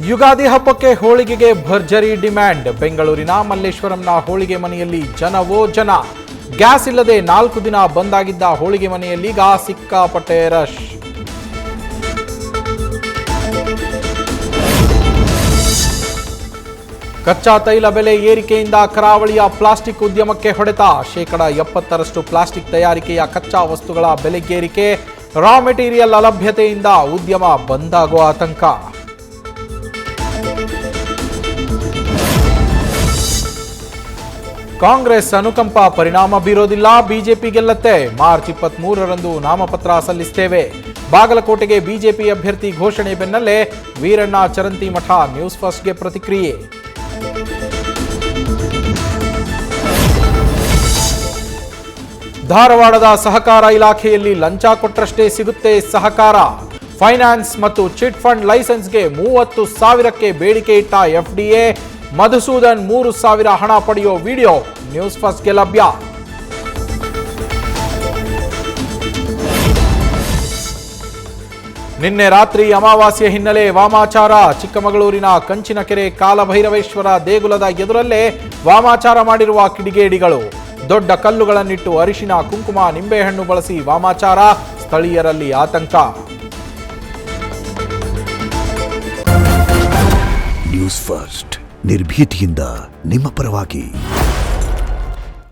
ಯುಗಾದಿ ಹಬ್ಬಕ್ಕೆ ಹೋಳಿಗೆಗೆ ಭರ್ಜರಿ ಡಿಮ್ಯಾಂಡ್. ಬೆಂಗಳೂರಿನ ಮಲ್ಲೇಶ್ವರಂನ ಹೋಳಿಗೆ ಮನೆಯಲ್ಲಿ ಜನವೋ ಜನ. ಗ್ಯಾಸ್ ಇಲ್ಲದೆ 4 ದಿನ ಬಂದಾಗಿದ್ದ ಹೋಳಿಗೆ ಮನೆಯಲ್ಲೀಗ ಸಿಕ್ಕಾಪಟ್ಟೆ ರಶ್. ಕಚ್ಚಾ ತೈಲ ಬೆಲೆ ಏರಿಕೆಯಿಂದ ಕರಾವಳಿಯ ಪ್ಲಾಸ್ಟಿಕ್ ಉದ್ಯಮಕ್ಕೆ ಹೊಡೆತ. 70% ಪ್ಲಾಸ್ಟಿಕ್ ತಯಾರಿಕೆಯ ಕಚ್ಚಾ ವಸ್ತುಗಳ ಬೆಲೆಗೇರಿಕೆ. ರಾ ಮೆಟೀರಿಯಲ್ ಅಲಭ್ಯತೆಯಿಂದ ಉದ್ಯಮ ಬಂದಾಗುವ ಆತಂಕ. ಕಾಂಗ್ರೆಸ್ ಅನುಕಂಪ ಪರಿಣಾಮ ಬೀರೋದಿಲ್ಲ, ಬಿಜೆಪಿ ಗೆಲ್ಲತ್ತೆ. ಮಾರ್ಚ್ 23ರಂದು ನಾಮಪತ್ರ ಸಲ್ಲಿಸುತ್ತೇವೆ. ಬಾಗಲಕೋಟೆಗೆ ಬಿಜೆಪಿ ಅಭ್ಯರ್ಥಿ ಘೋಷಣೆ ಬೆನ್ನಲ್ಲೇ ವೀರಣ್ಣ ಚರಂತಿಮಠ ನ್ಯೂಸ್ ಫಸ್ಟ್ಗೆ ಪ್ರತಿಕ್ರಿಯೆ. ಧಾರವಾಡದ ಸಹಕಾರ ಇಲಾಖೆಯಲ್ಲಿ ಲಂಚ ಕೊಟ್ಟರಷ್ಟೇ ಸಿಗುತ್ತೆ ಸಹಕಾರ. ಫೈನಾನ್ಸ್ ಮತ್ತು ಚಿಟ್ ಫಂಡ್ ಲೈಸೆನ್ಸ್ಗೆ 30,000ಕ್ಕೆ ಬೇಡಿಕೆ ಇಟ್ಟ ಎಫ್ಡಿಎ. ಮಧುಸೂದನ್ 3,000 ಹಣ ಪಡೆಯೋ ವಿಡಿಯೋ ನ್ಯೂಸ್ ಫಸ್ಟ್ಗೆ ಲಭ್ಯ. ನಿನ್ನೆ ರಾತ್ರಿ ಅಮಾವಾಸ್ಯೆ ಹಿನ್ನೆಲೆ ವಾಮಾಚಾರ. ಚಿಕ್ಕಮಗಳೂರಿನ ಕಂಚಿನಕೆರೆ ಕಾಲಭೈರವೇಶ್ವರ ದೇಗುಲದ ಎದುರಲ್ಲೇ ವಾಮಾಚಾರ ಮಾಡಿರುವ ಕಿಡಿಗೇಡಿಗಳು. ದೊಡ್ಡ ಕಲ್ಲುಗಳನ್ನಿಟ್ಟು ಅರಿಶಿನ, ಕುಂಕುಮ, ನಿಂಬೆಹಣ್ಣು ಬಳಸಿ ವಾಮಾಚಾರ. ಸ್ಥಳೀಯರಲ್ಲಿ ಆತಂಕ. ನ್ಯೂಸ್ ಫಸ್ಟ್ ನಿರ್ಭೀತಿಯಿಂದ ನಿಮ್ಮ ಪರವಾಗಿ.